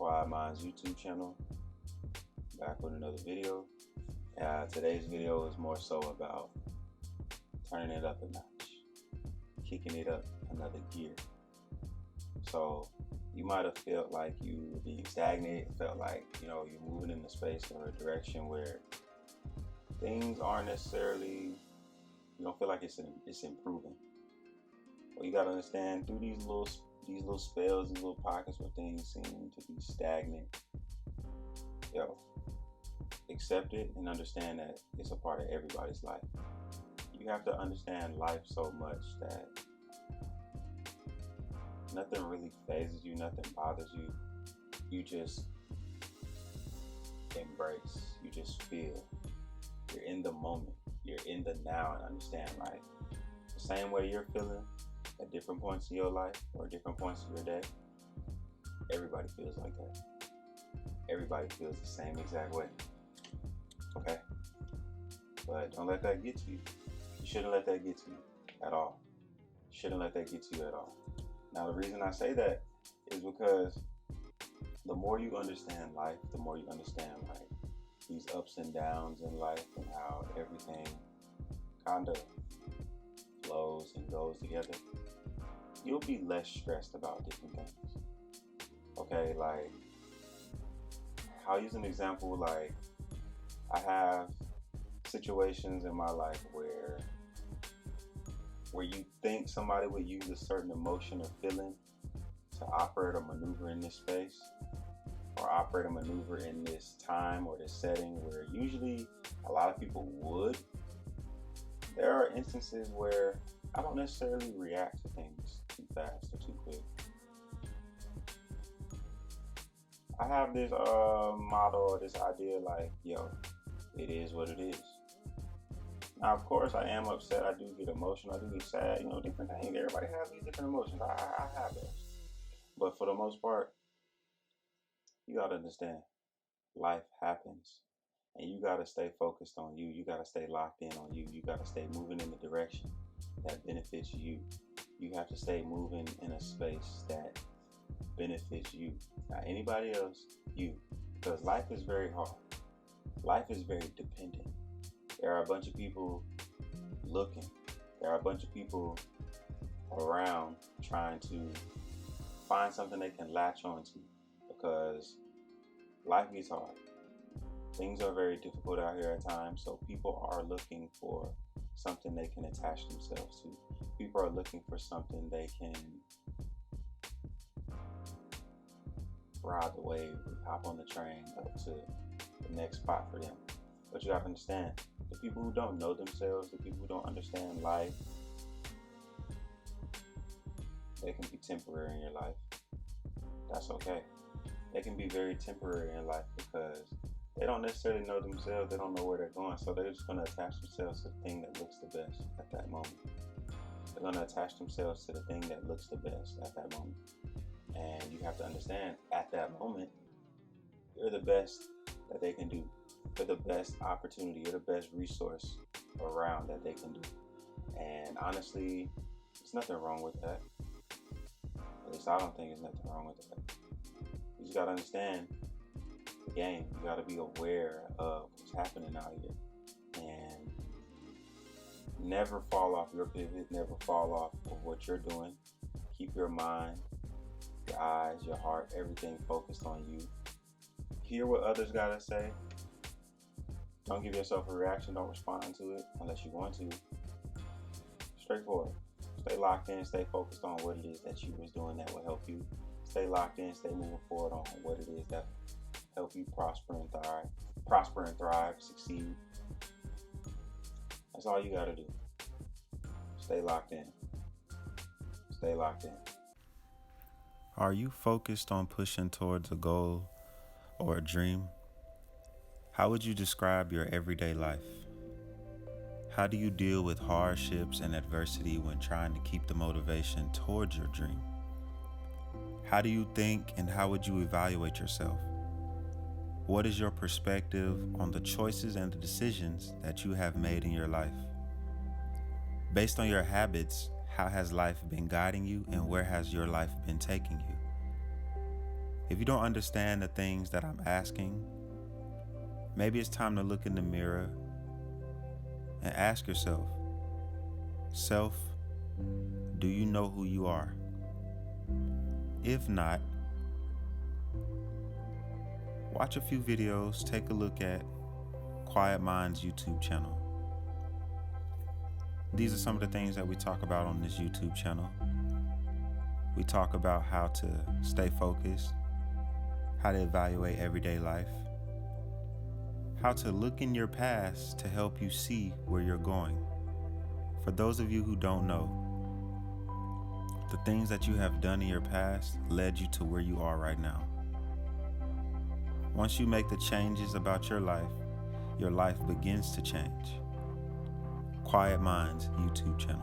Quiet Minds YouTube channel, back with another video. Today's video is more so about turning it up a notch, kicking it up another gear. So you might have felt like you were being stagnated, felt like you're moving in a space or a direction where things aren't necessarily, you don't feel like it's improving. Well, you gotta understand, through these little spells, these little pockets where things seem to be stagnant, accept it and understand that it's a part of everybody's life. You have to understand life so much that nothing really phases you, nothing bothers you. You just embrace, you just feel. You're in the moment, you're in the now, and understand life. The same way you're feeling at different points in your life or different points in your day, everybody feels like that. Everybody feels the same exact way. Okay? But don't let that get to you. You shouldn't let that get to you at all. You shouldn't let that get to you at all. Now, the reason I say that is because the more you understand life, the more you understand like these ups and downs in life and how everything kind of flows and goes together, you'll be less stressed about different things. Okay, like I'll use an example. Like I have situations in my life where you think somebody would use a certain emotion or feeling to operate or maneuver in this space or operate or maneuver in this time or this setting where usually a lot of people would. There are instances where I don't necessarily react to things too fast or too quick. I have this motto or this idea like, it is what it is. Now, of course, I am upset. I do get emotional. I do get sad. Different things. Everybody has these different emotions. I have those. But for the most part, you got to understand, life happens. And you got to stay focused on you. You got to stay locked in on you. You got to stay moving in the direction that benefits you. You have to stay moving in a space that benefits you. Not anybody else, you. Because life is very hard. Life is very dependent. There are a bunch of people looking. There are a bunch of people around trying to find something they can latch onto because life gets hard. Things are very difficult out here at times, so people are looking for something they can attach themselves to. People are looking for something they can ride the wave, hop on the train up to the next spot for them. But you have to understand, the people who don't know themselves, the people who don't understand life, they can be temporary in your life. That's okay. They can be very temporary in life because they don't necessarily know themselves. They don't know where they're going. So they're just going to attach themselves to the thing that looks the best at that moment. They're going to attach themselves to the thing that looks the best at that moment. And you have to understand, at that moment, you're the best that they can do. You're the best opportunity. You're the best resource around that they can do. And honestly, there's nothing wrong with that. At least I don't think there's nothing wrong with that. You just got to understand the game. You got to be aware of what's happening out here. And never fall off your pivot. Never fall off of what you're doing. Keep your mind, your eyes, your heart, everything focused on you. Hear what others got to say. Don't give yourself a reaction. Don't respond to it unless you want to. Straightforward. Stay locked in. Stay focused on what it is that you was doing that will help you. Stay locked in. Stay moving forward on what it is that will help you prosper and thrive, succeed. That's all you got to do. Stay locked in. Stay locked in. Are you focused on pushing towards a goal or a dream? How would you describe your everyday life? How do you deal with hardships and adversity when trying to keep the motivation towards your dream? How do you think and how would you evaluate yourself? What is your perspective on the choices and the decisions that you have made in your life? Based on your habits, how has life been guiding you and where has your life been taking you? If you don't understand the things that I'm asking, maybe it's time to look in the mirror and ask yourself, self, do you know who you are? If not, watch a few videos, take a look at Quiet Mind's YouTube channel. These are some of the things that we talk about on this YouTube channel. We talk about how to stay focused, how to evaluate everyday life, how to look in your past to help you see where you're going. For those of you who don't know, the things that you have done in your past led you to where you are right now. Once you make the changes about your life begins to change. Quiet Mind's YouTube channel.